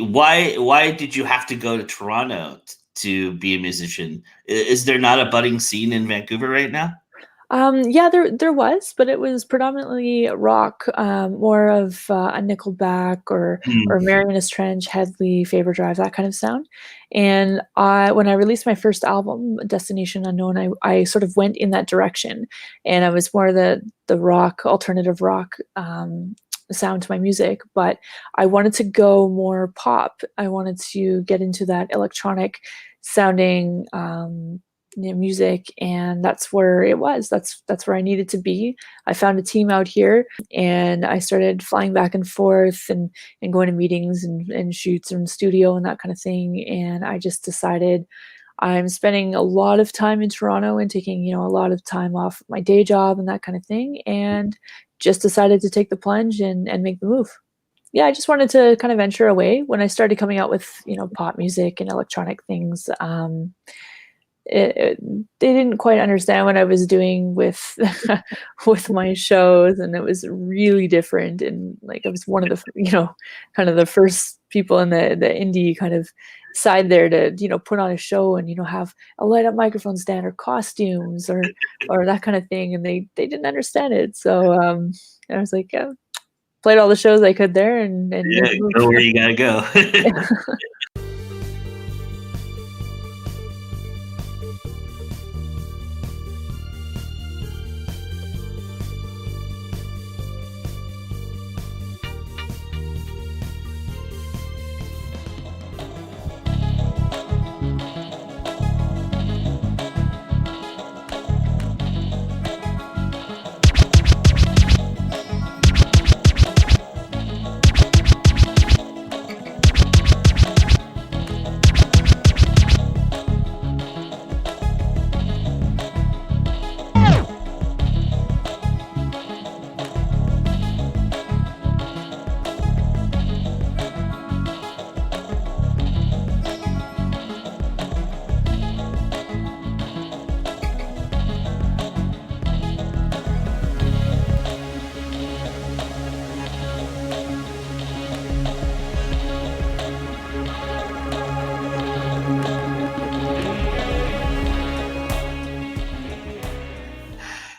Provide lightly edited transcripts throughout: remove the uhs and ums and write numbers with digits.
Why did you have to go to Toronto to be a musician? Is there not a budding scene in Vancouver right now? Yeah, there was, but it was predominantly rock, more of a Nickelback or Hmm. Marianas Trench, Headley, Faber Drive, that kind of sound. And when I released my first album, Destination Unknown, I sort of went in that direction, and I was more the rock, alternative rock sound to my music. But I wanted to go more pop. I wanted to get into that electronic sounding. Music, and that's where it was. That's where I needed to be. I found a team out here, and I started flying back and forth and going to meetings and shoots and studio and that kind of thing. And I just decided I'm spending a lot of time in Toronto and taking a lot of time off my day job and that kind of thing, and just decided to take the plunge and make the move. Yeah, I just wanted to kind of venture away. When I started coming out with pop music and electronic things, they didn't quite understand what I was doing with with my shows, and it was really different. And like I was one of the kind of the first people in the indie kind of side there to put on a show and have a light up microphone stand or costumes or that kind of thing, and they didn't understand it. So I was like, yeah, played all the shows I could there and made Yeah, the move. go where you gotta go.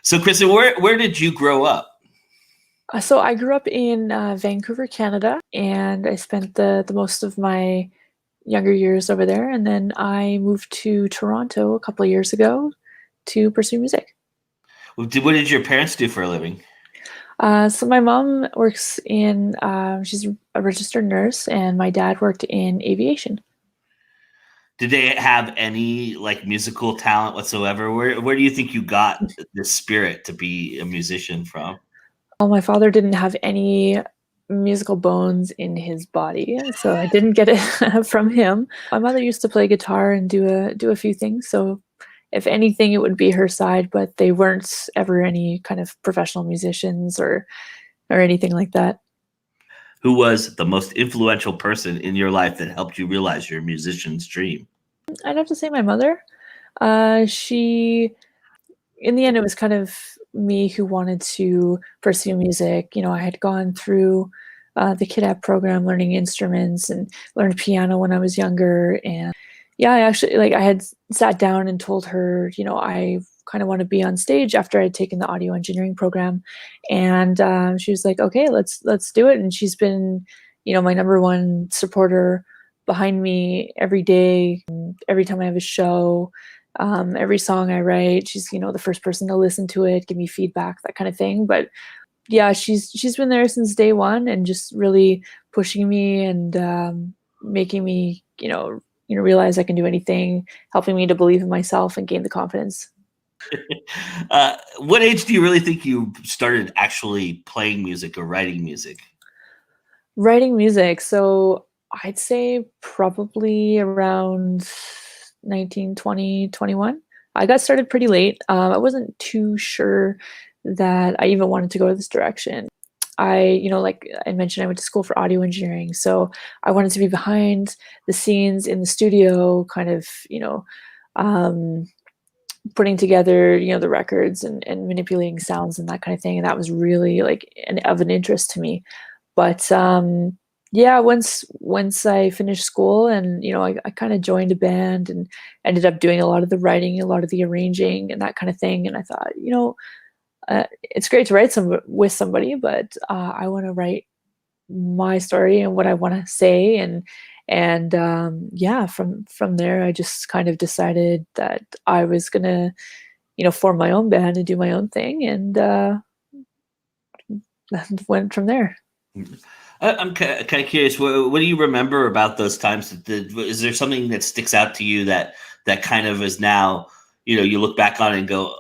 So, Kristen, where did you grow up? So I grew up in Vancouver, Canada, and I spent the most of my younger years over there. And then I moved to Toronto a couple of years ago to pursue music. What did your parents do for a living? So my mom works in, she's a registered nurse, and my dad worked in aviation. Did they have any like musical talent whatsoever? Where do you think you got the spirit to be a musician from? Well, my father didn't have any musical bones in his body, so I didn't get it from him. My mother used to play guitar and do a few things, so if anything, it would be her side, but they weren't ever any kind of professional musicians or anything like that. Who was the most influential person in your life that helped you realize your musician's dream? I'd have to say my mother. She, in the end, it was kind of me who wanted to pursue music. I had gone through the kidap program, learning instruments, and learned piano when I was younger. And yeah, I actually I had sat down and told her, I kind of want to be on stage after I'd taken the audio engineering program, and she was like, okay, let's do it. And she's been, my number one supporter behind me every day, every time I have a show. Every song I write, she's the first person to listen to it, give me feedback, that kind of thing. But yeah, she's been there since day one and just really pushing me and making me realize I can do anything, helping me to believe in myself and gain the confidence. What age do you really think you started actually playing music or writing music? Writing music, so I'd say probably around 19, 20, 21. I got started pretty late. I wasn't too sure that I even wanted to go this direction. Like I mentioned, I went to school for audio engineering, so I wanted to be behind the scenes in the studio, kind of, um, putting together, the records and manipulating sounds and that kind of thing. And that was really of an interest to me. But Yeah, once I finished school and, I kind of joined a band and ended up doing a lot of the writing, a lot of the arranging and that kind of thing. And I thought, it's great to write with somebody, but I want to write my story and what I want to say. And yeah, from there, I just kind of decided that I was gonna, form my own band and do my own thing, and went from there. I'm kind of curious. What do you remember about those times? Is there something that sticks out to you that kind of is now, you look back on it and go,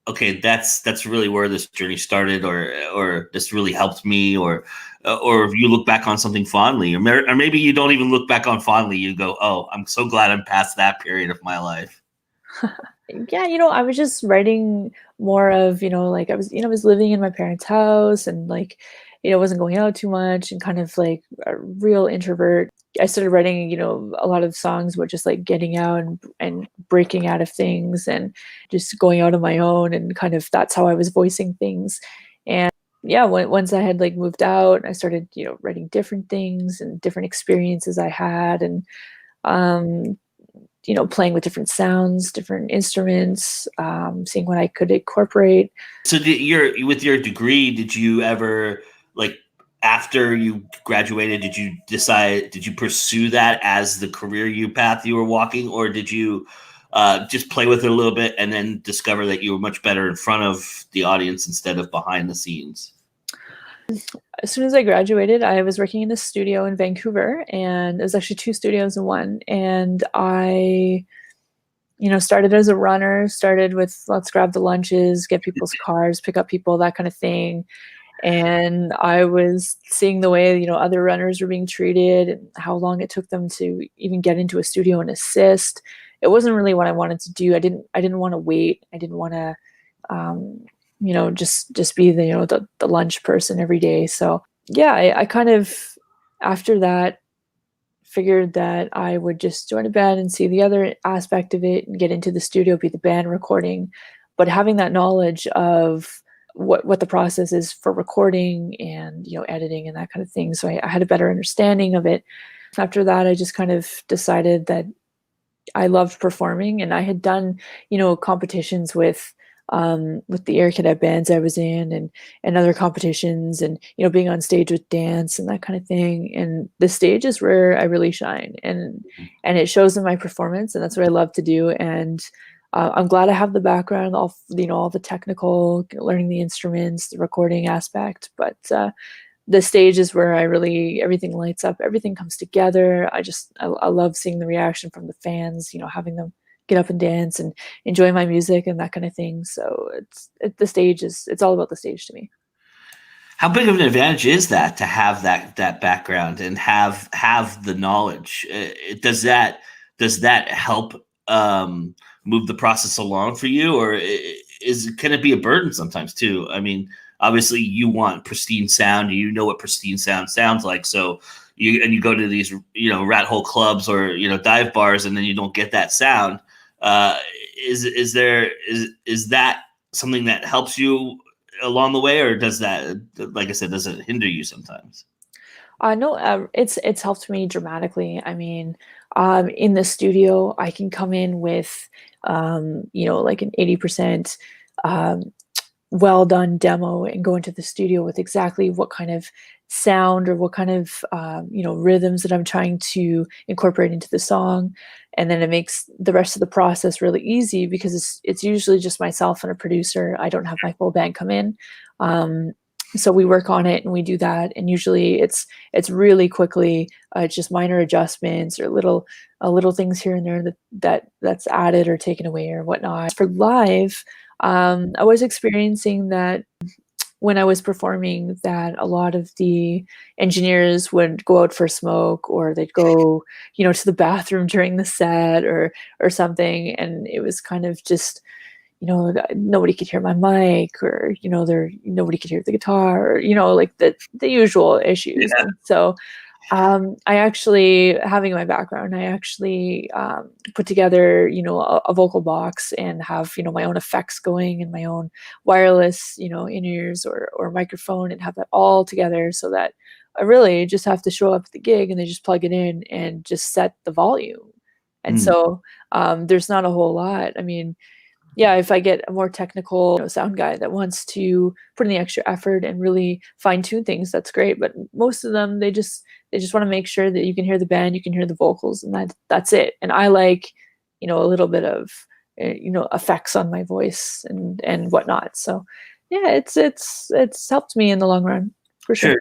okay, that's really where this journey started, or this really helped me, or if you look back on something fondly, or maybe you don't even look back on fondly. You go, oh, I'm so glad I'm past that period of my life. Yeah, I was just writing more of, like I was living in my parents' house and like, wasn't going out too much and kind of like a real introvert. I started writing, a lot of songs about just like getting out and breaking out of things and just going out on my own, and kind of that's how I was voicing things. And yeah, once I had like moved out, I started, writing different things and different experiences I had, and um playing with different sounds, different instruments, seeing what I could incorporate. So with your degree, did you ever, like, after you graduated, did you pursue that as the path you were walking, or did you just play with it a little bit and then discover that you were much better in front of the audience instead of behind the scenes? As soon as I graduated, I was working in a studio in Vancouver, and it was actually two studios in one. And I, started as a runner, started with let's grab the lunches, get people's cars, pick up people, that kind of thing. And I was seeing the way, other runners were being treated and how long it took them to even get into a studio and assist. It wasn't really what I wanted to do. I didn't want to wait. I didn't want to just be the lunch person every day. So yeah, I kind of, after that, figured that I would just join a band and see the other aspect of it and get into the studio, be the band recording, but having that knowledge of what the process is for recording and editing and that kind of thing. So I had a better understanding of it. After that, I just kind of decided that I loved performing, and I had done, competitions with the Air Cadet bands I was in, and other competitions, and being on stage with dance and that kind of thing. And the stage is where I really shine, and it shows in my performance, and that's what I love to do. And I'm glad I have the background, all the technical, learning the instruments, the recording aspect, but the stage is where I really, everything lights up, everything comes together. I love seeing the reaction from the fans, having them get up and dance and enjoy my music and that kind of thing. So the stage it's all about the stage to me. How big of an advantage is that to have that background and have the knowledge? Does that help move the process along for you, or can it be a burden sometimes too? I mean, obviously you want pristine sound. You know what pristine sound sounds like, so you go to these rat hole clubs or dive bars, and then you don't get that sound. Uh, is that something that helps you along the way, or does that, like I said, does it hinder you sometimes? No, it's helped me dramatically. I mean, in the studio, I can come in with, like an 80% um, well done demo and go into the studio with exactly what kind of sound or what kind of rhythms that I'm trying to incorporate into the song. And then it makes the rest of the process really easy because it's usually just myself and a producer. I don't have my full band come in. um, so we work on it and we do that, and usually it's really quickly, it's just minor adjustments or little things here and there that's added or taken away or whatnot. For live, I was experiencing that when I was performing, that a lot of the engineers would go out for a smoke, or they'd go, to the bathroom during the set or something, and it was kind of just, nobody could hear my mic, or nobody could hear the guitar, or like the usual issues. Yeah. And so I actually, having my background, I actually put together, a vocal box and have, my own effects going and my own wireless, in-ears or microphone, and have that all together so that I really just have to show up at the gig and they just plug it in and just set the volume. And Mm. so there's not a whole lot. I mean, yeah, if I get a more technical, sound guy that wants to put in the extra effort and really fine tune things, that's great. But most of them, they just want to make sure that you can hear the band, you can hear the vocals, and that's it. And I like, a little bit of, effects on my voice and whatnot. So, yeah, it's helped me in the long run for sure. Sure.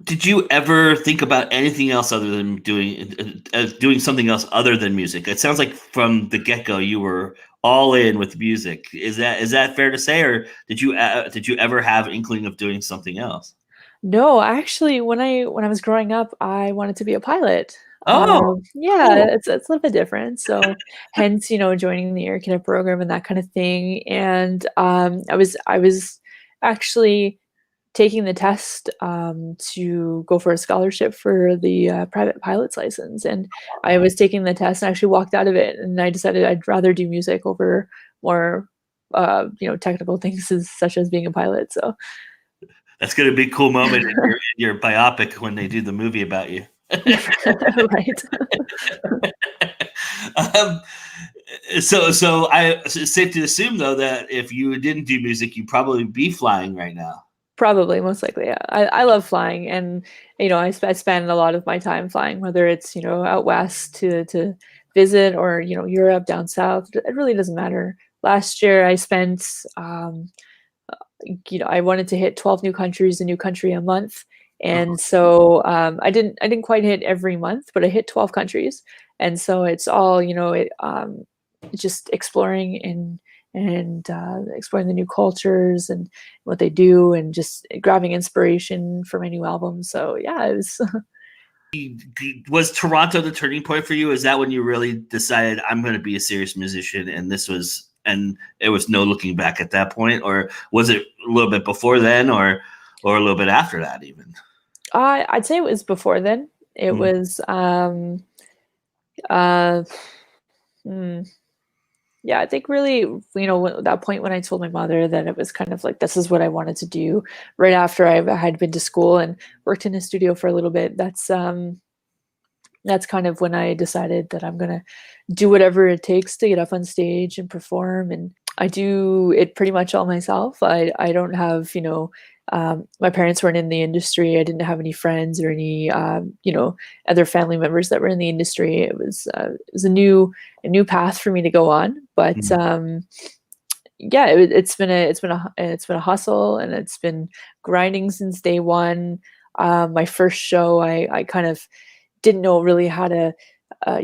Did you ever think about anything else other than doing something else other than music? It sounds like from the get go you were all in with music. Is that fair to say, or did you ever have inkling of doing something else? No, actually, when I was growing up, I wanted to be a pilot. Oh, Yeah, cool. it's a little bit different. So, hence, joining the Air Cadet program and that kind of thing. And I was actually taking the test to go for a scholarship for the private pilot's license, and I was taking the test and actually walked out of it, and I decided I'd rather do music over more, technical things such as being a pilot. So. That's gonna be a cool moment in your biopic when they do the movie about you. Right. um, so it's safe to assume though that if you didn't do music, you'd probably be flying right now. Probably, most likely, yeah. I love flying, and I spend a lot of my time flying, whether it's out west to visit, or Europe down south. It really doesn't matter. Last year, I spent I wanted to hit 12 new countries, a new country a month, and so I didn't quite hit every month, but I hit 12 countries, and so it's all just exploring and exploring the new cultures and what they do, and just grabbing inspiration for my new album. So yeah, it was. Was Toronto the turning point for you? Is that when you really decided I'm going to be a serious musician, and it was no looking back at that point, or was it a little bit before then, or a little bit after that even? I'd say it was before then. It Mm. was uh, hmm, yeah, I think really, that point when I told my mother that it was kind of like this is what I wanted to do, right after I had been to school and worked in a studio for a little bit. That's kind of when I decided that I'm gonna do whatever it takes to get up on stage and perform. And I do it pretty much all myself. I don't have, my parents weren't in the industry. I didn't have any friends or any, other family members that were in the industry. It was a new path for me to go on. But Mm. yeah, it's been a hustle, and it's been grinding since day one. My first show, I kind of didn't know really how to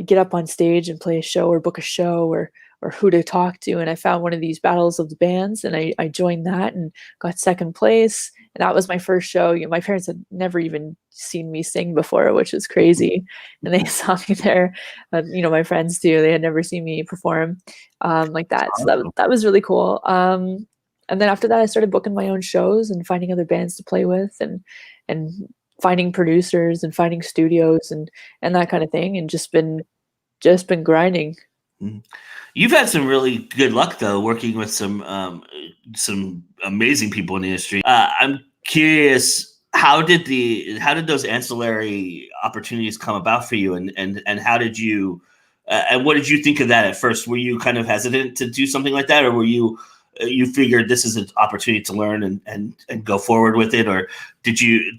get up on stage and play a show or book a show, or who to talk to. And I found one of these battles of the bands, and I joined that and got second place. And that was my first show. My parents had never even seen me sing before, which is crazy. And they saw me there. My friends too. They had never seen me perform like that. So that was really cool. And then after that, I started booking my own shows and finding other bands to play with, and finding producers and finding studios and that kind of thing, and just been grinding. Mhm. You've had some really good luck though, working with some amazing people in the industry. I'm curious, how did those ancillary opportunities come about for you, and how did you and what did you think of that at first? Were you kind of hesitant to do something like that, or were you figured this is an opportunity to learn and go forward with it, or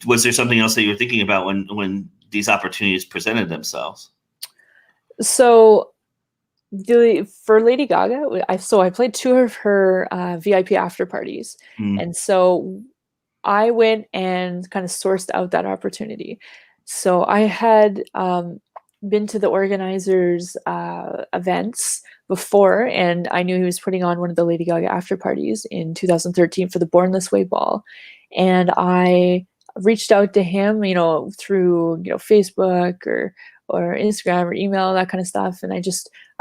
was there something else that you were thinking about when these opportunities presented themselves? So for Lady Gaga, I played two of her VIP after parties, Mm. and so I went and kind of sourced out that opportunity. So I had been to the organizer's events before, and I knew he was putting on one of the Lady Gaga after parties in 2013 for the Born This Way ball, and I reached out to him, through Facebook or Instagram or email, that kind of stuff. And I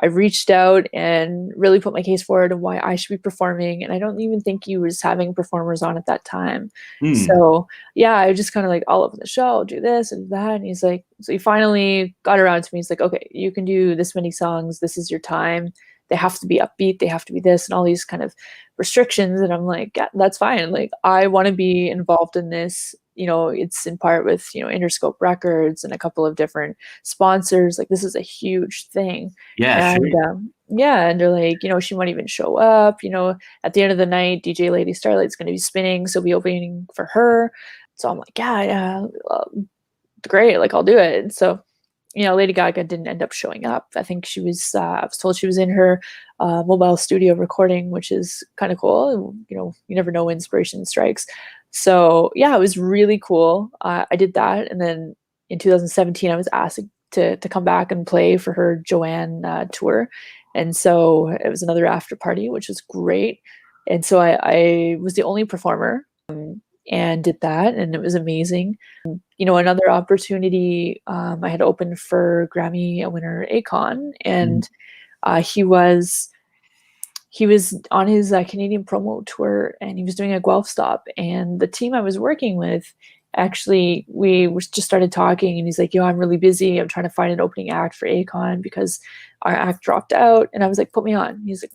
reached out and really put my case forward and why I should be performing. And I don't even think he was having performers on at that time. Mm. So yeah, I just kind of like all over the show, I'll do this and that. And he's like, so he finally got around to me. He's like, okay, you can do this many songs. This is your time. They have to be upbeat. They have to be this, and all these kind of restrictions. And I'm like, yeah, that's fine. Like, I want to be involved in this it's in part with, Interscope Records and a couple of different sponsors. Like, this is a huge thing. Yeah, sure. And yeah, and they're like, she might even show up, at the end of the night, DJ Lady Starlight's going to be spinning, so be opening for her. So I'm like, yeah, great, like, I'll do it. And so, Lady Gaga didn't end up showing up. I think I was told she was in her mobile studio recording, which is kind of cool. You never know when inspiration strikes. So yeah, it was really cool. I did that. And then in 2017, I was asked to come back and play for her Joanne tour. And so it was another after party, which was great. And so I was the only performer and did that, and it was amazing. Another opportunity, I had opened for Grammy winner Akon, and he was on his Canadian promo tour, and he was doing a Guelph stop. And the team I was working with, actually, just started talking, and he's like, "Yo, I'm really busy. I'm trying to find an opening act for Akon because our act dropped out." And I was like, "Put me on." He's like,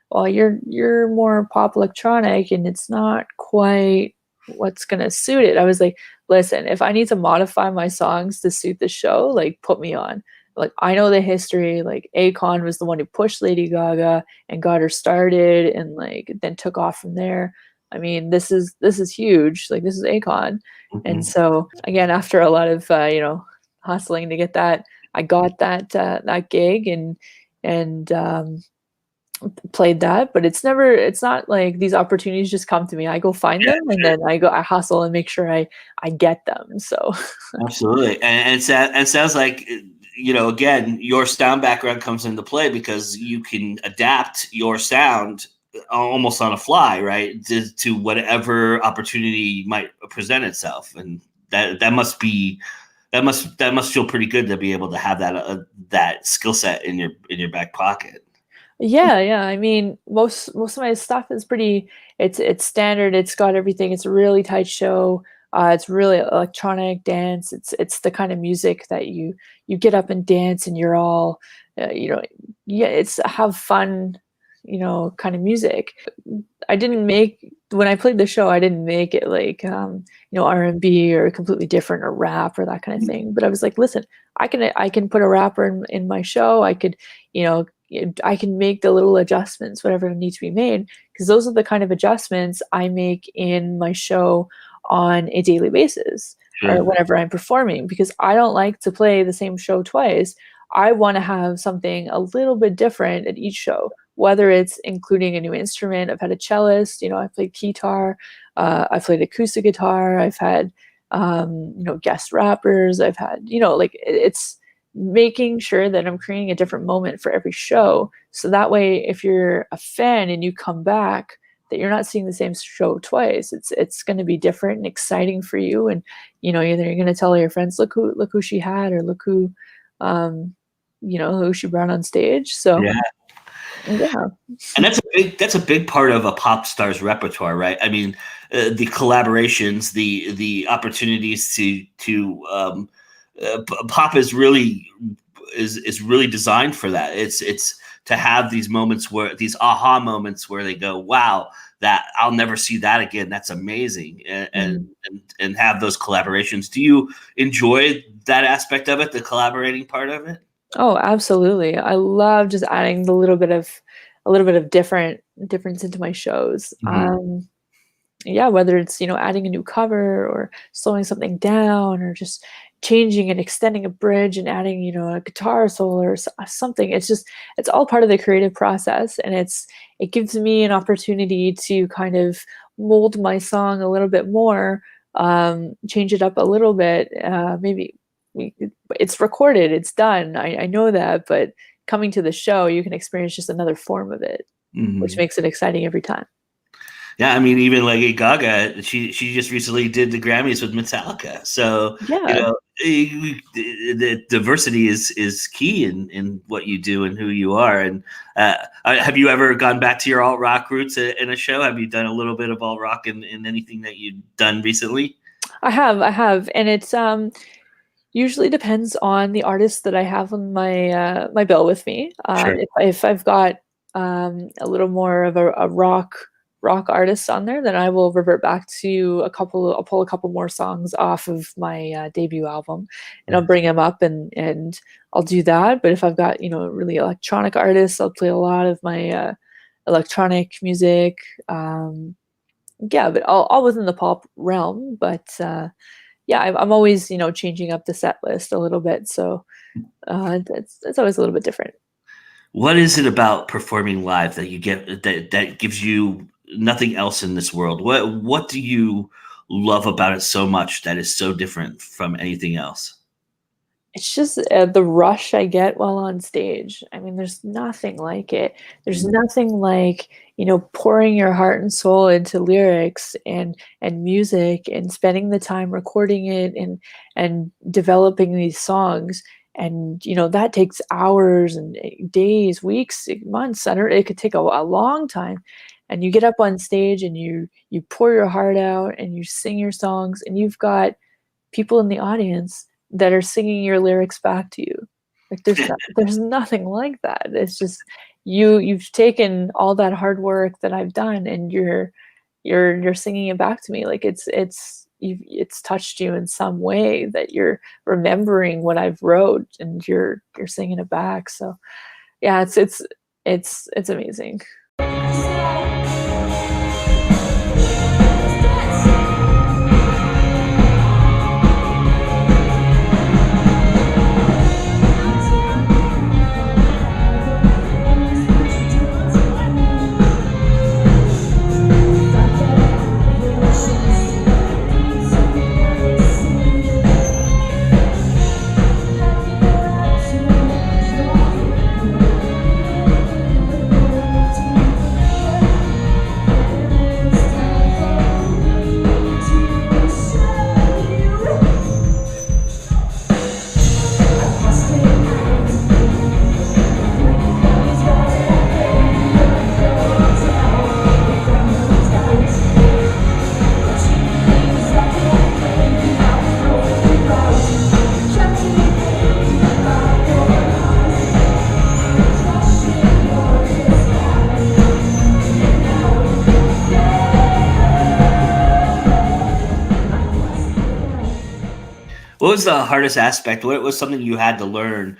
"Well, you're more pop electronic, and it's not quite what's gonna suit it." I was like, "Listen, if I need to modify my songs to suit the show, like, put me on. Like, I know the history. Like, Akon was the one who pushed Lady Gaga and got her started, and like then took off from there. I mean, this is huge. Like, this is Akon." And so again, after a lot of hustling to get that, I got that gig, and played that. But it's not like these opportunities just come to me. I go find them, and then I hustle and make sure I get them. So Absolutely. And it sounds like, again, your sound background comes into play because you can adapt your sound almost on a fly, right, to whatever opportunity might present itself. And that must feel pretty good to be able to have that skill set in your back pocket. yeah. I mean, most of my stuff is pretty. It's standard. It's got everything. It's a really tight show. It's really electronic dance. It's the kind of music that you get up and dance, and you're all, yeah. It's have fun, kind of music. I didn't make When I played the show, I didn't make it like R&B or completely different or rap or that kind of thing. But I was like, listen, I can put a rapper in my show. I could, I can make the little adjustments, whatever need to be made, because those are the kind of adjustments I make in my show on a daily basis or whenever I'm performing, because I don't like to play the same show twice. I want to have something a little bit different at each show, whether it's including a new instrument. I've had a cellist, I played guitar, I've played acoustic guitar, I've had, guest rappers, I've had, like, it's making sure that I'm creating a different moment for every show. So that way, if you're a fan and you come back, that you're not seeing the same show twice. It's going to be different and exciting for you. And, either you're going to tell all your friends, look who she had, or look who, who she brought on stage. So Yeah. yeah. And that's a big part of a pop star's repertoire, right? I mean, the collaborations, the opportunities to pop is really designed for that. It's to have these moments these aha moments where they go, wow, that I'll never see that again. That's amazing. And have those collaborations. Do you enjoy that aspect of it, the collaborating part of it? Oh, absolutely. I love just adding a little bit of difference into my shows. Yeah, whether it's, adding a new cover or slowing something down or just changing and extending a bridge and adding, a guitar solo or something. It's all part of the creative process. And it gives me an opportunity to kind of mold my song a little bit more, change it up a little bit. Maybe it's recorded, it's done. I know that, but coming to the show, you can experience just another form of it, which makes it exciting every time. Yeah, I mean, even Lady Gaga, she just recently did the Grammys with Metallica. So Yeah. the diversity is key in what you do and who you are. And have you ever gone back to your alt rock roots in a show? Have you done a little bit of alt rock in anything that you've done recently? I have, and it's usually depends on the artist that I have on my my bill with me. Sure. If I've got a little more of a rock rock artists on there, then I will revert back to I'll pull a couple more songs off of my debut album, and I'll bring them up, and I'll do that. But if I've got, really electronic artists, I'll play a lot of my electronic music. Yeah, but all within the pop realm. But yeah, I'm always, changing up the set list a little bit. So it's always a little bit different. What is it about performing live that you get that gives you nothing else in this world? What do you love about it so much that is so different from anything else? It's just the rush I get while on stage. I mean, there's nothing like it. There's nothing like, pouring your heart and soul into lyrics and music and spending the time recording it and developing these songs. And, that takes hours and days, weeks, months. I don't, it could take a long time. And you get up on stage and you pour your heart out and you sing your songs, and you've got people in the audience that are singing your lyrics back to you. Like there's nothing like that. It's just you've taken all that hard work that I've done, and you're singing it back to me. Like it's touched you in some way, that you're remembering what I've wrote and you're singing it back. So yeah, it's amazing. What was the hardest aspect? What was something you had to learn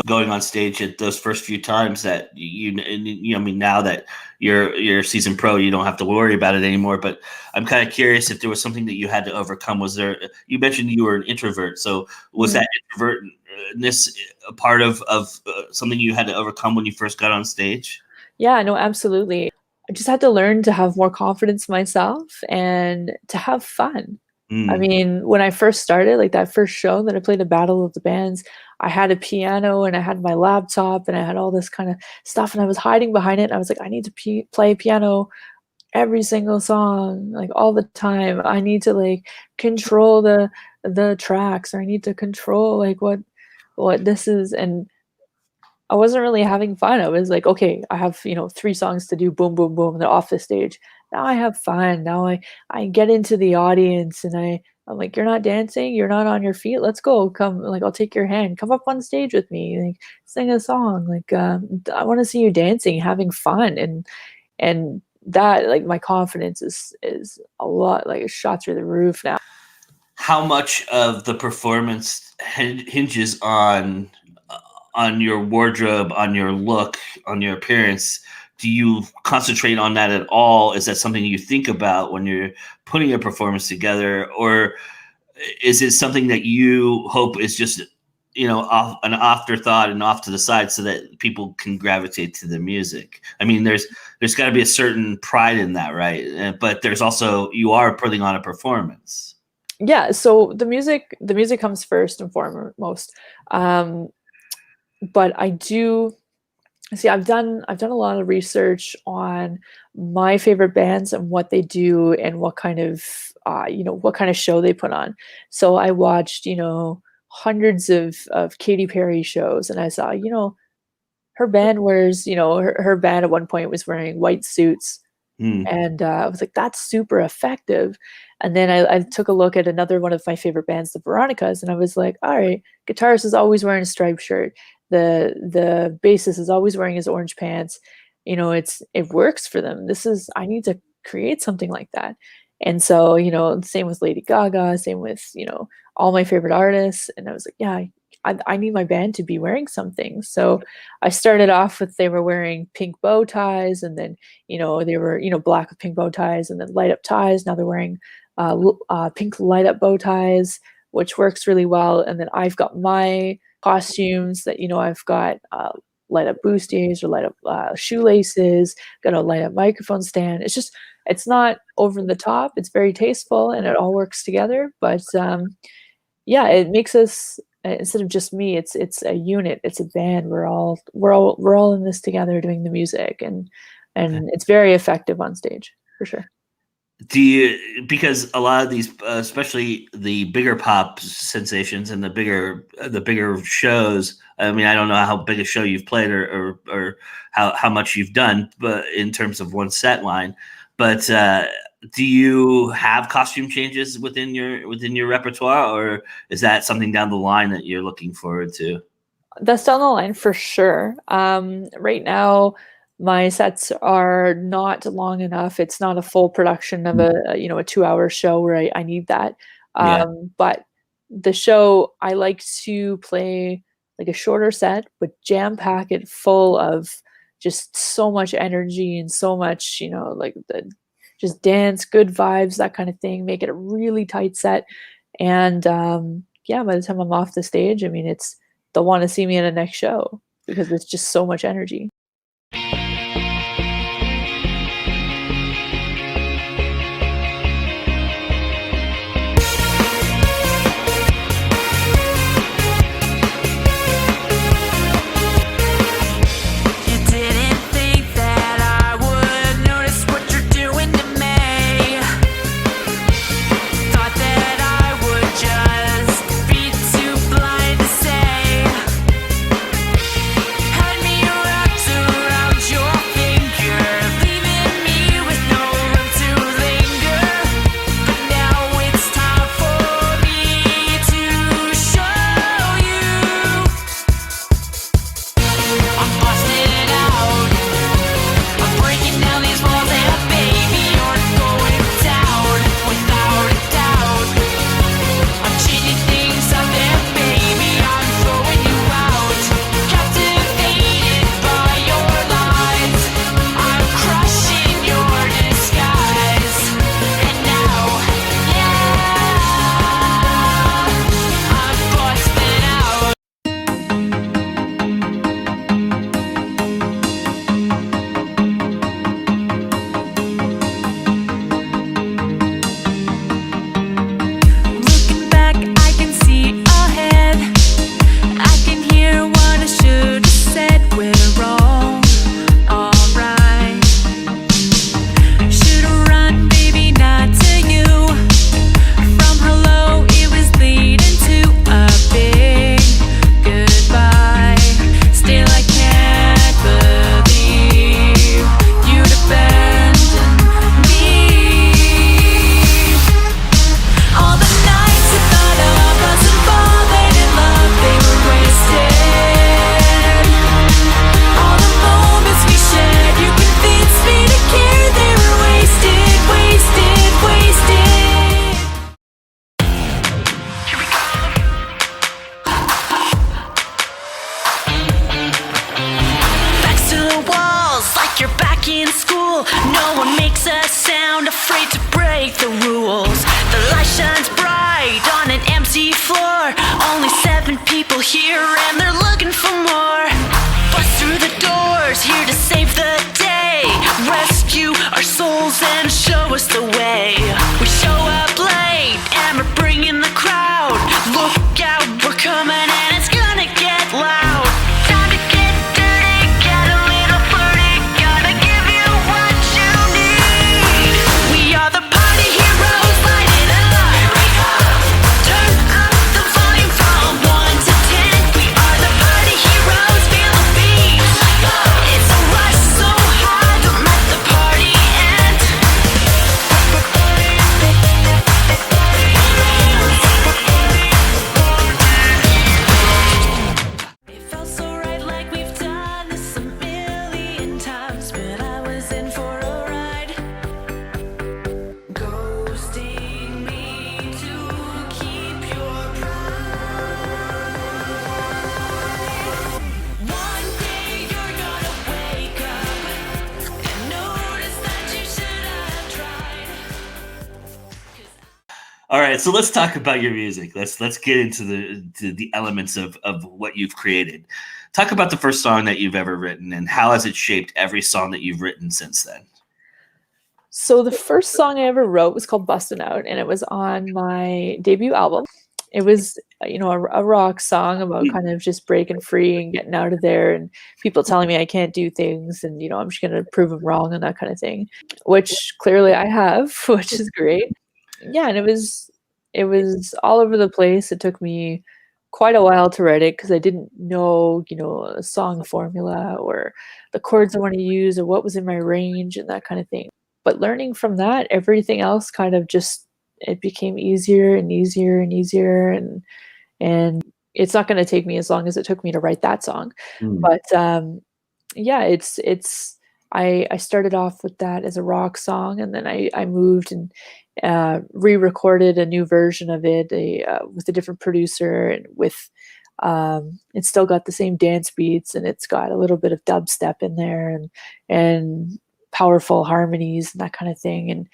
going on stage at those first few times that I mean, now that you're a seasoned pro, you don't have to worry about it anymore. But I'm kind of curious if there was something that you had to overcome. Was there? You mentioned you were an introvert, so was that introvertness a part of something you had to overcome when you first got on stage? Yeah, no, absolutely. I just had to learn to have more confidence myself and to have fun. I Mm. mean, when I first started, like that first show that I played, the Battle of the Bands, I had a piano and I had my laptop and I had all this kind of stuff, and I was hiding behind it. I was like, I need to play piano every single song, like all the time. I need to like control the tracks, or I need to control like what this is. And I wasn't really having fun. I was like, okay, I have, 3 songs to do, boom, boom, boom, they're off the stage. Now I have fun. Now I get into the audience, and I'm like, you're not dancing, you're not on your feet. Let's go. Come, like I'll take your hand. Come up on stage with me. Like sing a song. Like I want to see you dancing, having fun. And that, like, my confidence is a lot, like, it's shot through the roof now. How much of the performance hinges on your wardrobe, on your look, on your appearance? Do you concentrate on that at all? Is that something you think about when you're putting a performance together, or is it something that you hope is just an afterthought and off to the side so that people can gravitate to the music? I mean, there's got to be a certain pride in that, right? But there's also, you are putting on a performance. Yeah, so the music comes first and foremost. Um, but I do see, I've done a lot of research on my favorite bands and what they do and what kind of show they put on. So I watched, hundreds of Katy Perry shows, and I saw, her band wears, her band at one point was wearing white suits, Hmm. and I was like, that's super effective. And then I took a look at another one of my favorite bands, the Veronicas, and I was like, all right, guitarist is always wearing a striped shirt. The bassist is always wearing his orange pants. It works for them. I need to create something like that. And so, same with Lady Gaga, same with, all my favorite artists. And I was like, yeah, I need my band to be wearing something. So I started off with they were wearing pink bow ties, and then, they were, black with pink bow ties, and then light up ties. Now they're wearing pink light up bow ties, which works really well. And then I've got my costumes that, I've got light up bustiers or light up shoelaces, got a light up microphone stand. It's not over the top. It's very tasteful, and it all works together. But yeah, it makes us, instead of just me, it's a unit. It's a band. We're all in this together doing the music, and it's very effective on stage for sure. Because a lot of these, especially the bigger pop sensations and the bigger shows, I mean, I don't know how big a show you've played or how much you've done, but in terms of one set line, but do you have costume changes within your repertoire, or is that something down the line that you're looking forward to? That's down the line for sure. Right now, my sets are not long enough. It's not a full production of a 2-hour show where I need that. But the show, I like to play like a shorter set, but jam pack it full of just so much energy and so much, like just dance, good vibes, that kind of thing. Make it a really tight set. And by the time I'm off the stage, I mean, they'll want to see me in the next show because it's just so much energy. Heroes. All right, so let's talk about your music. Let's get into the elements of what you've created. Talk about the first song that you've ever written, and how has it shaped every song that you've written since then? So the first song I ever wrote was called Bustin' Out, and it was on my debut album. It was, a rock song about kind of just breaking free and getting out of there, and people telling me I can't do things, and I'm just gonna prove them wrong and that kind of thing, which clearly I have, which is great. Yeah, and it was all over the place. It took me quite a while to write it because I didn't know, a song formula or the chords I want to use or what was in my range and that kind of thing. But learning from that, everything else kind of just it became easier and easier and easier, and it's not gonna take me as long as it took me to write that song. Mm. But, yeah, it's I started off with that as a rock song, and then I moved and, re-recorded a new version of it, with a different producer and with, it's still got the same dance beats, and it's got a little bit of dubstep in there and powerful harmonies and that kind of thing,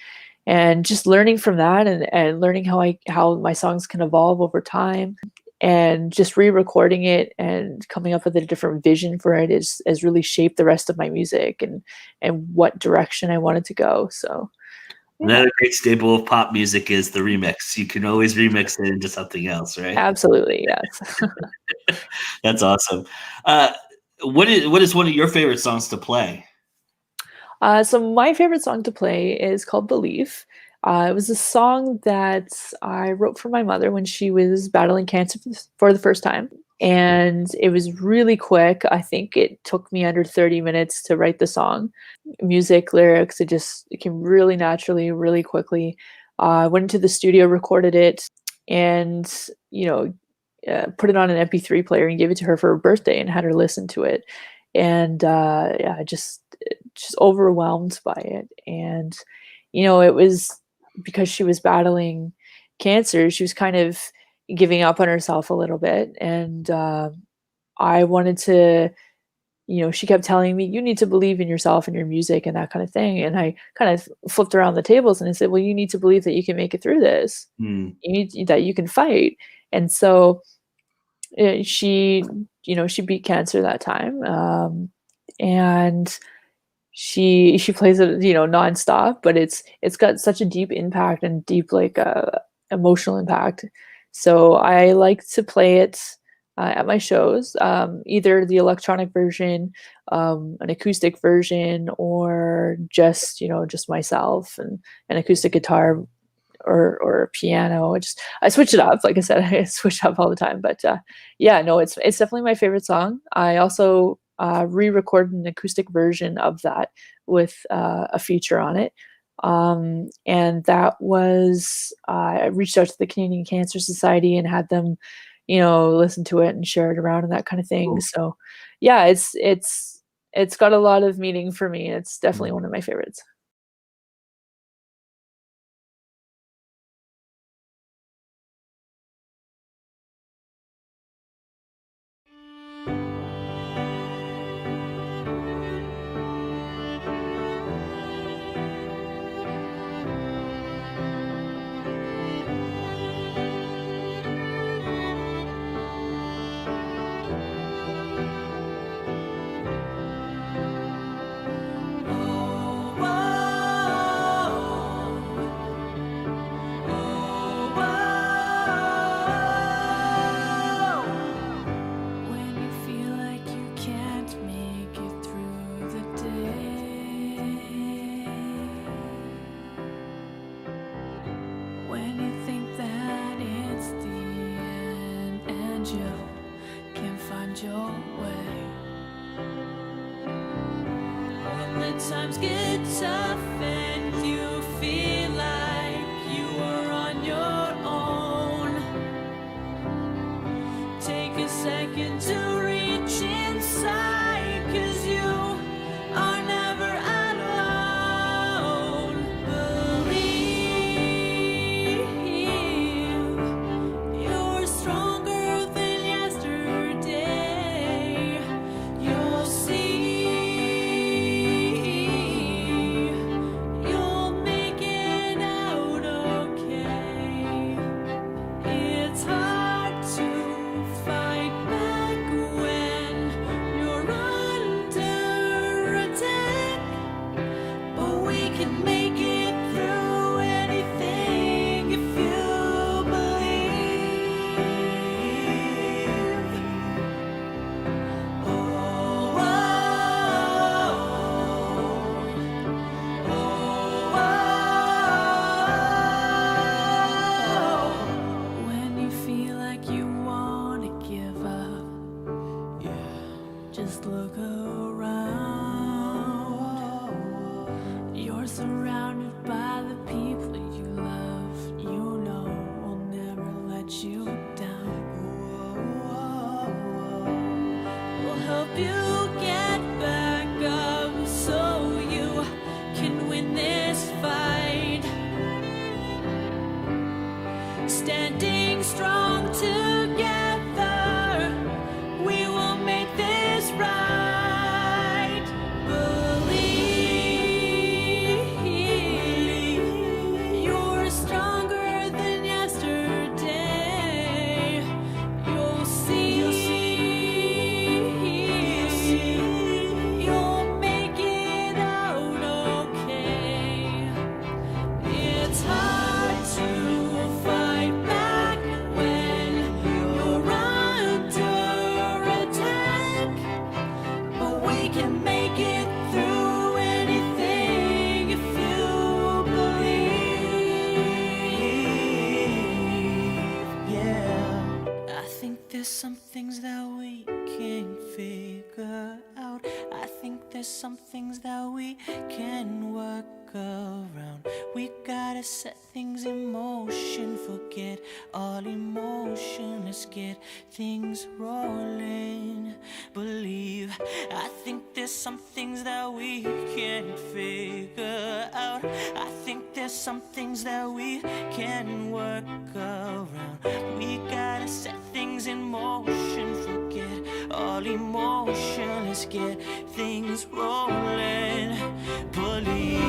and just learning from that and learning how my songs can evolve over time, and just re-recording it and coming up with a different vision for it is has really shaped the rest of my music and what direction I wanted to go. So yeah, Another great staple of pop music is the remix. You can always remix it into something else, right? absolutely, yes. That's awesome. Uh, what is one of your favorite songs to play? So my favorite song to play is called Believe. It was a song that I wrote for my mother when she was battling cancer for the first time. And it was really quick. I think it took me under 30 minutes to write the song. Music, lyrics, it came really naturally, really quickly. I went into the studio, recorded it, and, put it on an MP3 player and gave it to her for her birthday and had her listen to it. And yeah, just overwhelmed by it. And, it was because she was battling cancer, she was kind of giving up on herself a little bit. And I wanted to, she kept telling me, you need to believe in yourself and your music and that kind of thing. And I kind of flipped around the tables and I said, well, you need to believe that you can make it through this. Hmm. That you can fight. And so she, she beat cancer that time. And she plays it, nonstop, but it's got such a deep impact and deep emotional impact. So I like to play it at my shows, either the electronic version, an acoustic version, or just myself and an acoustic guitar or a piano. I switch it up. Like I said, I switch up all the time. But yeah, no, it's definitely my favorite song. I also re-recorded an acoustic version of that with a feature on it. And that was I reached out to the Canadian Cancer Society and had them, listen to it and share it around and that kind of thing. Cool. So yeah, it's got a lot of meaning for me. It's definitely one of my favorites. When you feel like you can't make it through the day, when you think that it's the end and you can't find your way, when the times get tough and you feel like you are on your own, take a second to reach inside, 'cause you are never alone. Believe you're stronger than yesterday. You'll see you'll make it out okay. Just look around. You're surrounded by the people you love. You know will never let you down. We'll help you get back up so you can win this fight. Standing strong together, we will make this right. Believe you're stronger than yesterday. You'll see, you'll make it out okay. It's hard to fight back when you're under attack, but we can make it through anything if you believe. Yeah, I think there's some things that we can't figure out. I think there's some things that we can work around. We gotta set things in motion, forget all emotion, let's get things rolling. Believe, I think there's some things that we can't figure out. I think there's some things that we can work around. We gotta set things in motion, forget all emotion, let's get things rolling. Believe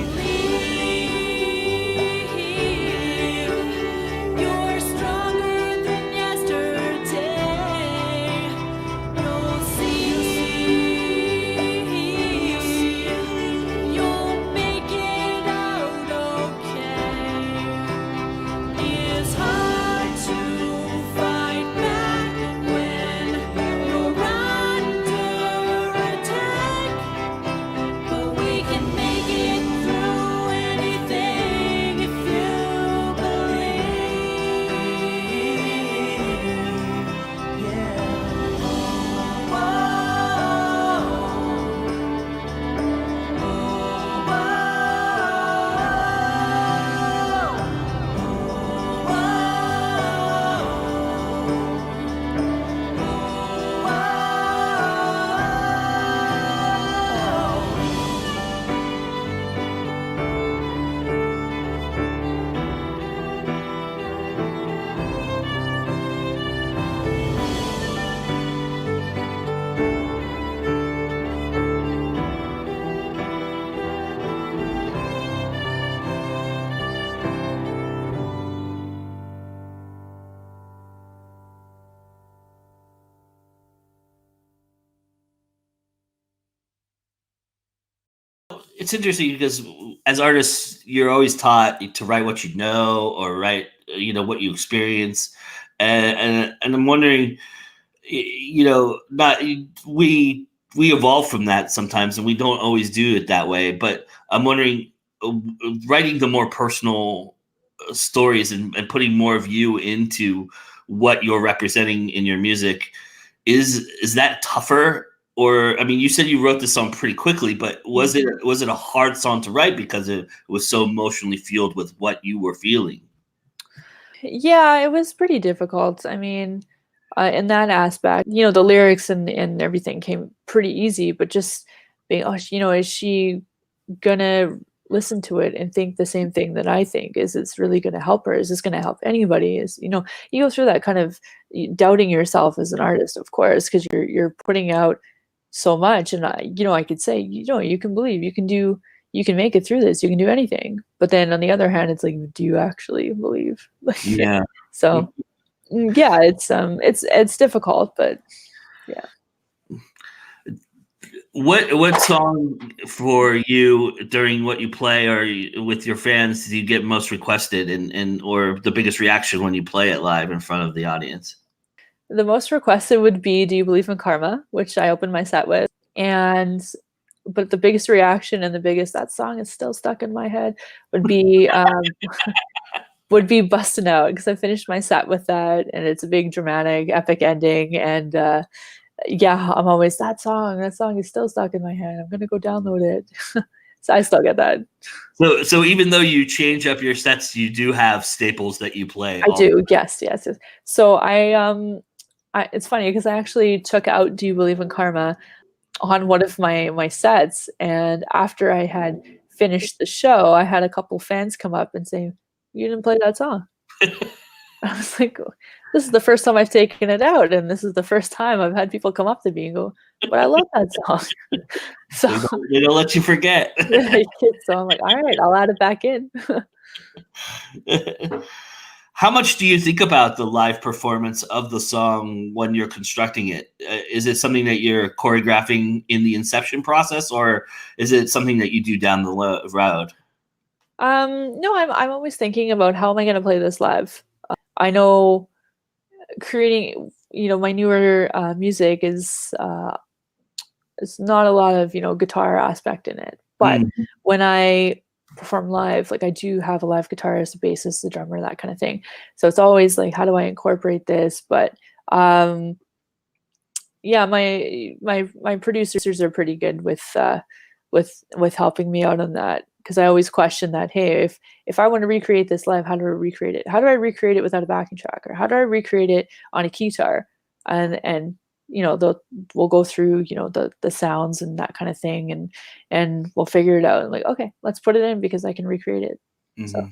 you're stronger than yesterday. You'll see, you'll make it out okay. It's hard to fight back when you're under attack, but we can make it through anything if you believe. Yeah. It's interesting because as artists, you're always taught to write what you know or write, what you experience, and I'm wondering, not we evolve from that sometimes, and we don't always do it that way. But I'm wondering, writing the more personal stories and putting more of you into what you're representing in your music, is that tougher? Or, I mean, you said you wrote this song pretty quickly, but was it a hard song to write because it was so emotionally fueled with what you were feeling? Yeah, it was pretty difficult. I mean, in that aspect, the lyrics and everything came pretty easy, but just being, is she gonna listen to it and think the same thing that I think? Is it's really gonna help her? Is this gonna help anybody? You go through that kind of doubting yourself as an artist, of course, because you're putting out so much, and I could say, you can believe, you can make it through this, you can do anything. But then on the other hand, it's like, do you actually believe? Yeah. So yeah, it's difficult, but yeah. What song for you during what you play or with your fans do you get most requested and or the biggest reaction when you play it live in front of the audience? The most requested would be "Do You Believe in Karma," which I opened my set with, but the biggest reaction and that song is still stuck in my head would be "Bustin' Out," because I finished my set with that, and it's a big dramatic epic ending, and Yeah, I'm always that song. That song is still stuck in my head. I'm gonna go download it. So I still get that. So even though you change up your sets, you do have staples that you play. I do. Yes, yes, yes. So it's funny because I actually took out "Do You Believe in Karma" on one of my sets, and after I had finished the show, I had a couple fans come up and say, "You didn't play that song." I was like, "This is the first time I've taken it out, and this is the first time I've had people come up to me and go, but I love that song." So, They don't let you forget. so I'm like, "All right, I'll add it back in." How much do you think about the live performance of the song when you're constructing it? Is it something that you're choreographing in the inception process, or is it something that you do down the road? No, I'm always thinking about how am I going to play this live. I know creating, my newer music is it's not a lot of guitar aspect in it, but Mm. when I perform live, like I do have a live guitarist, a bassist, a drummer, that kind of thing. So it's always like, how do I incorporate this? But yeah, my producers are pretty good with helping me out on that, because I always question that, hey, if I want to recreate this live, how do I recreate it? How do I recreate it without a backing track, or how do I recreate it on a guitar? And we'll go through the sounds and that kind of thing, and we'll figure it out. And like, okay, let's put it in because I can recreate it. So. Mm-hmm.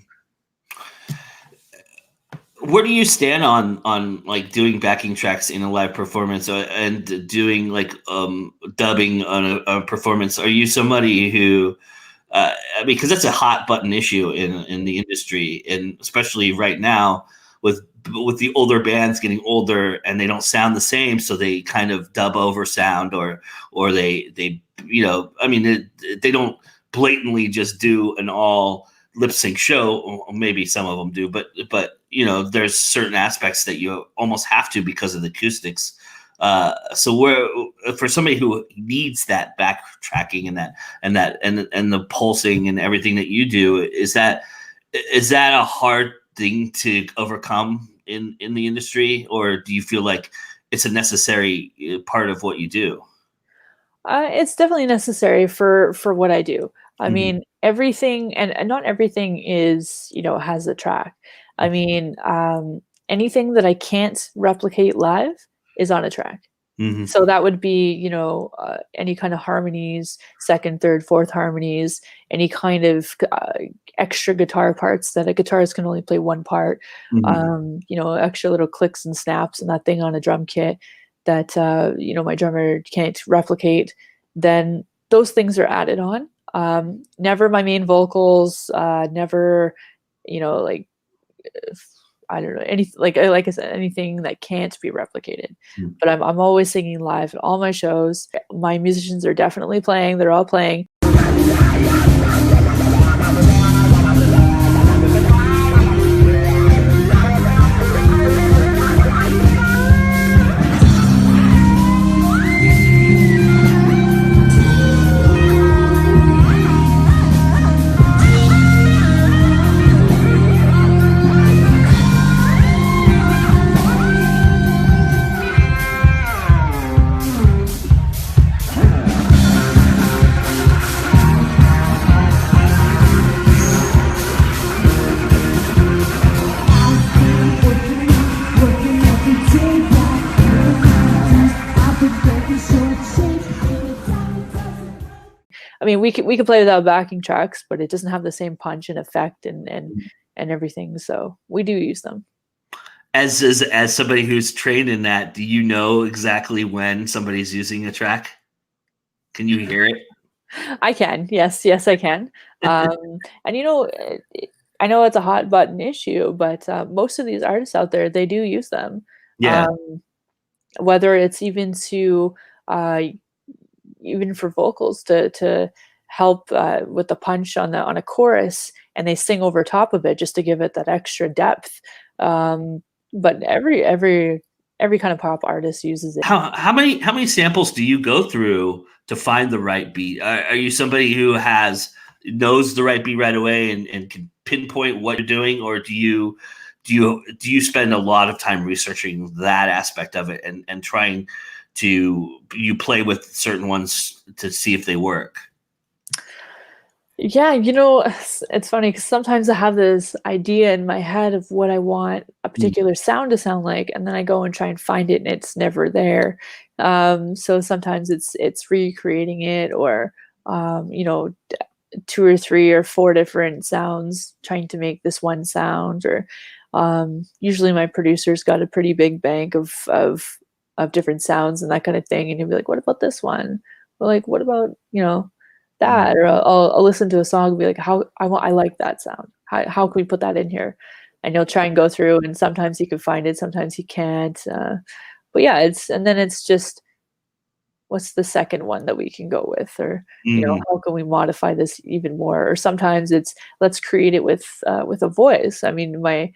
Where do you stand on like doing backing tracks in a live performance, and doing like dubbing on a performance? Are you somebody who because that's a hot button issue in the industry, and especially right now with the older bands getting older and they don't sound the same, so they kind of dub over sound, or they I mean they don't blatantly just do an all lip sync show, or maybe some of them do, but there's certain aspects that you almost have to because of the acoustics. So where for somebody who needs that backtracking and the pulsing and everything that you do, is that a hard thing to overcome in the industry, or do you feel like it's a necessary part of what you do? It's definitely necessary for what I do. I Mhm. mean, everything, and not everything is, has a track. I mean, anything that I can't replicate live is on a track. Mhm. So that would be, any kind of harmonies, second, third, fourth harmonies, any kind of extra guitar parts that a guitarist can only play one part, Mhm. extra little clicks and snaps and that thing on a drum kit that, my drummer can't replicate, then those things are added on. Never my main vocals, never, like, I don't know, any like I said, anything that can't be replicated. Mhm. But I'm always singing live at all my shows. My musicians are definitely playing. They're all playing. I mean, we could play without backing tracks, but it doesn't have the same punch and effect and everything. So we do use them. As somebody who's trained in that, do you know exactly when somebody's using a track? Can you hear it? I can. Yes, I can. And I know it's a hot button issue, but most of these artists out there, they do use them. Yeah. Whether it's even to uh, even for vocals to help with the punch on a chorus, and they sing over top of it just to give it that extra depth. But every kind of pop artist uses it. How many samples do you go through to find the right beat? Are you somebody who knows the right beat right away and can pinpoint what you're doing, or do you spend a lot of time researching that aspect of it and trying you play with certain ones to see if they work? Yeah, it's funny because sometimes I have this idea in my head of what I want a particular sound to sound like, and then I go and try and find it, and it's never there. So sometimes it's recreating it, or two or three or four different sounds trying to make this one sound. Or usually my producer's got a pretty big bank of different sounds and that kind of thing, and he'll be like, "What about this one?" Or like, "What about that?" Or I'll listen to a song and be like, I like that sound. How can we put that in here? And he'll try and go through, and sometimes he can find it, sometimes he can't. But yeah, it's just, what's the second one that we can go with? Or how can we modify this even more? Or sometimes it's, let's create it with a voice. I mean, one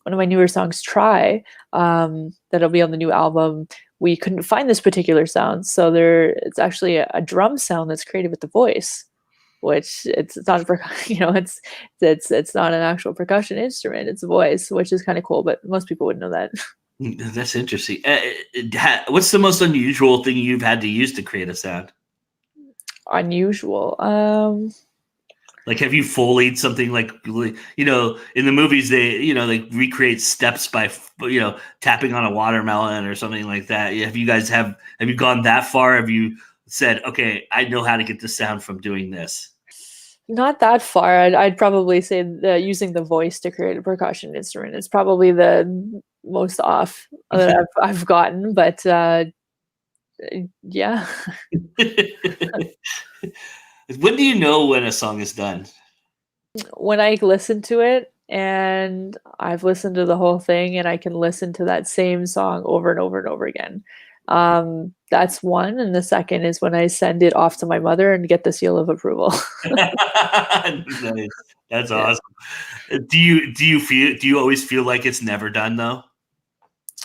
of my newer songs, Try, that'll be on the new album, we couldn't find this particular sound, so it's actually a drum sound that's created with the voice, which it's not it's not an actual percussion instrument, it's a voice, which is kind of cool, but most people wouldn't know that. That's interesting. What's the most unusual thing you've had to use to create a sound? Unusual. Like, have you Foleyed something, like, in the movies, they recreate steps by, tapping on a watermelon or something like that. Have you gone that far? Have you said, okay, I know how to get the sound from doing this? Not that far. I'd probably say that using the voice to create a percussion instrument is probably the most off that I've gotten, but yeah. When do you know when a song is done? When I listen to it and I've listened to the whole thing and I can listen to that same song over and over and over again. That's one. And the second is when I send it off to my mother and get the seal of approval. Nice. That's awesome. Do you always feel like it's never done though?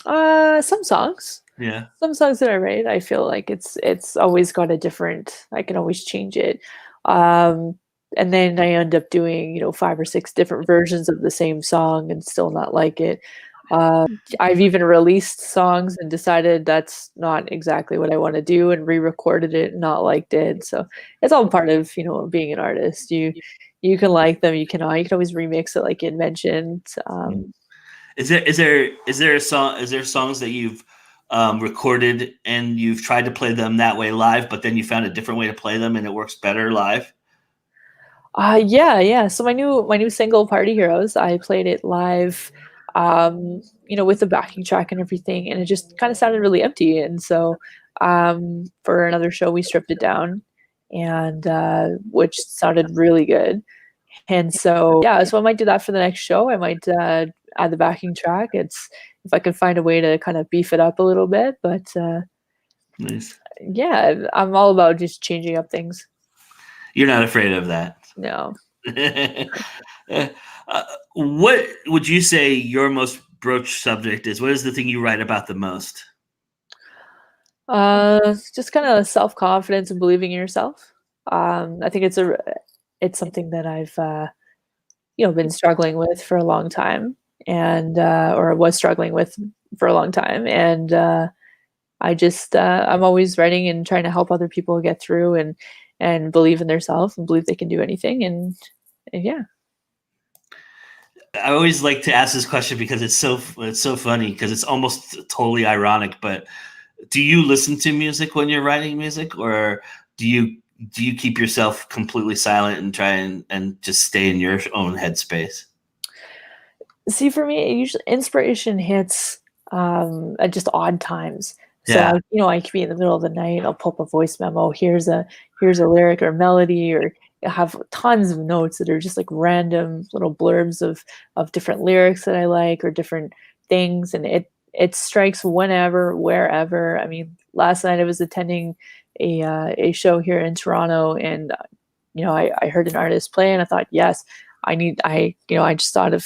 Some songs. Yeah. Some songs that I write, I feel like it's always got a different, I can always change it. And then I end up doing, 5 or 6 different versions of the same song and still not like it. I've even released songs and decided that's not exactly what I want to do, and re-recorded it and not liked it. So it's all part of, being an artist. You can like them, you can always remix it, like you mentioned. Is there songs that you've recorded and you've tried to play them that way live, but then you found a different way to play them and it works better live? Yeah. So my new single, Party Heroes, I played it live, with the backing track and everything, and it just kind of sounded really empty. And so, for another show, we stripped it down, and which sounded really good. And so, yeah, so I might do that for the next show. I might add the backing track. It's, if I can find a way to kind of beef it up a little bit, but Nice. yeah, I'm all about just changing up things. You're not afraid of that? No. What would you say your most broached subject is? What is the thing you write about the most? Just kind of self-confidence and believing in yourself. I think it's something that I've been struggling with for a long time, and or was struggling with for a long time, and I'm always writing and trying to help other people get through and believe in themselves and believe they can do anything. And yeah. I always like to ask this question because it's so funny, because it's almost totally ironic. But do you listen to music when you're writing music, or do you keep yourself completely silent and try and just stay in your own headspace? See, for me, usually inspiration hits at just odd times. So Yeah. I could be in the middle of the night, I'll pull up a voice memo. Here's a lyric or melody, or I have tons of notes that are just like random little blurbs of different lyrics that I like, or different things, and it strikes whenever, wherever. I mean, last night I was attending a show here in Toronto, and I heard an artist play, and I thought, yes, I just thought of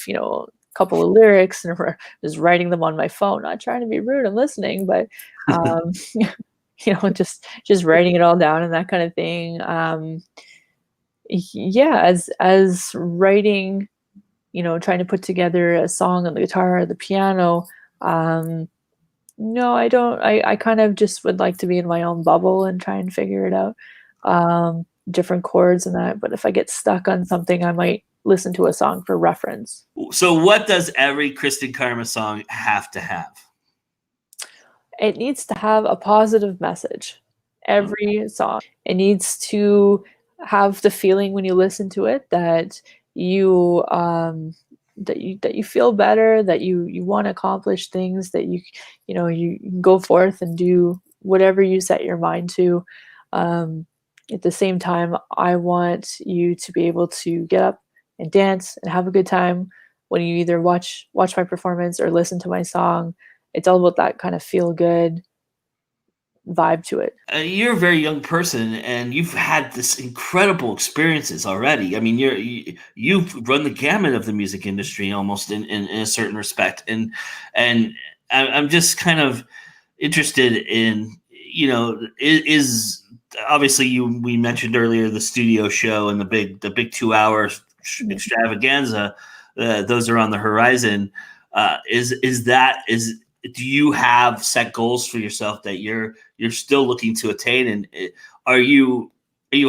couple of lyrics and was writing them on my phone, not trying to be rude and listening, but just writing it all down and that kind of thing. Yeah, as writing, trying to put together a song on the guitar or the piano, No, I don't. I kind of just would like to be in my own bubble and try and figure it out, different chords and that. But if I get stuck on something, I might listen to a song for reference. So, what does every Kristen Karma song have to have? It needs to have a positive message. Every song. It needs to have the feeling when you listen to it that you that you feel better, that you want to accomplish things, that you can go forth and do whatever you set your mind to. Um, at the same time, I want you to be able to get up and dance and have a good time when you either watch my performance or listen to my song. It's all about that kind of feel good vibe to it. You're a very young person, and you've had this incredible experiences already. I mean, you've run the gamut of the music industry almost in a certain respect, and I'm just kind of interested in, is obviously we mentioned earlier the studio show and the big 2 hour extravaganza. Those are on the horizon. Do you have set goals for yourself that you're still looking to attain, and are you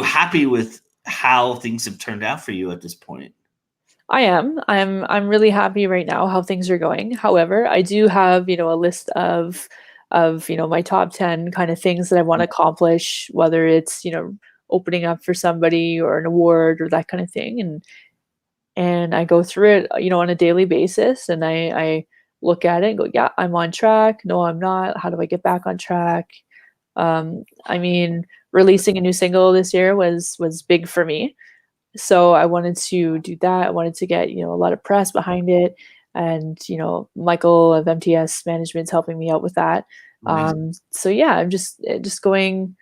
happy with how things have turned out for you at this point? I am. I'm really happy right now how things are going. However, I do have, a list of my top 10 kind of things that I want to accomplish, whether it's, opening up for somebody or an award or that kind of thing. And I go through it, on a daily basis, and I look at it and go, yeah, I'm on track. No, I'm not. How do I get back on track? I mean, releasing a new single this year was big for me. So I wanted to do that. I wanted to get, a lot of press behind it. And, Michael of MTS Management's helping me out with that. So yeah, I'm just going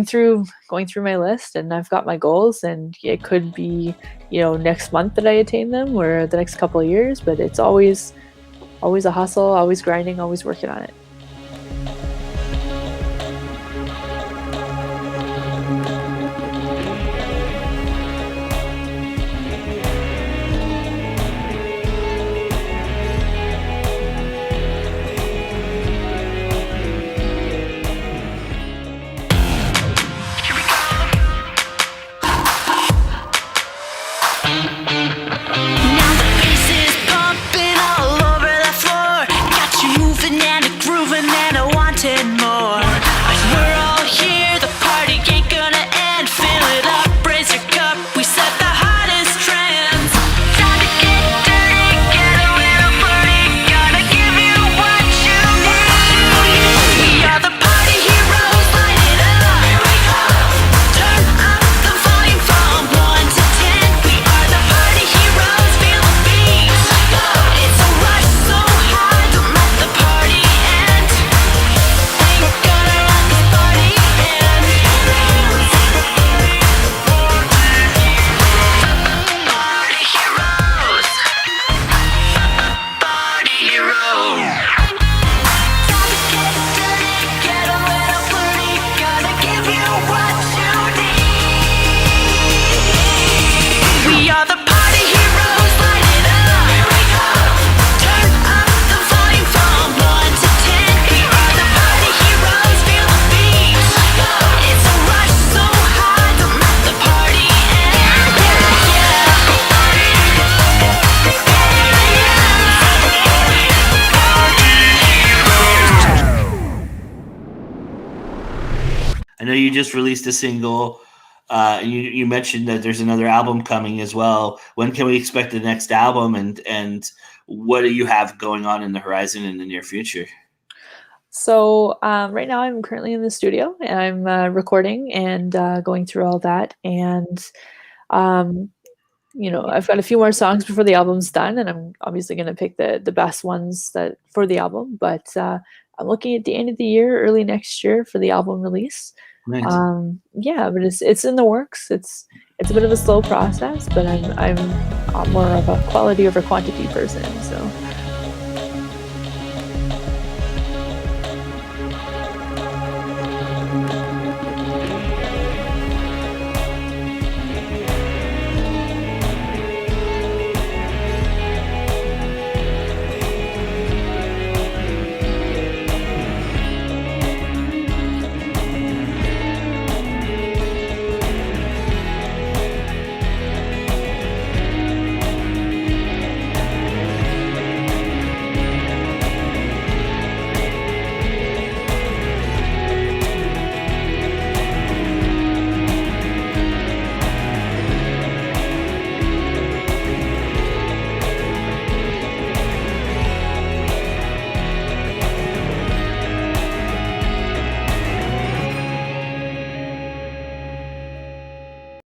through my list, and I've got my goals, and it could be, next month that I attain them, or the next couple of years, but it's always a hustle, always grinding, always working on it. Now the bass is pumping all over the floor. Got you moving and a grooving and I wanted more. We're all here, the party ain't gonna end. Fill it up, raise your cup, we set the hottest trends. Time to get dirty, get a little party. Gotta give you what you need. We are the party heroes, light it up. Here we go. Turn up the volume from 1 to 10. We are the party heroes, feel the beat. It's a rush so high, don't let the party end. We're gonna let this party end. Party heroes. Party heroes. Time to get dirty, get a little flirty. Gotta give you what you need. We are the party heroes, light it up. Here we go. Turn up the volume from 1 to 10. We are the party heroes, feel the beat. It's a rush so high, don't let the party end. I know you just released a single. And you mentioned that there's another album coming as well. When can we expect the next album, and what do you have going on in the horizon in the near future? So right now I'm currently in the studio, and I'm recording and going through all that. And um, I've got a few more songs before the album's done, and I'm obviously going to pick the best ones that for the album. But I'm looking at the end of the year, early next year for the album release. Nice. Yeah, but it's in the works. It's a bit of a slow process, but I'm more of a quality over quantity person. So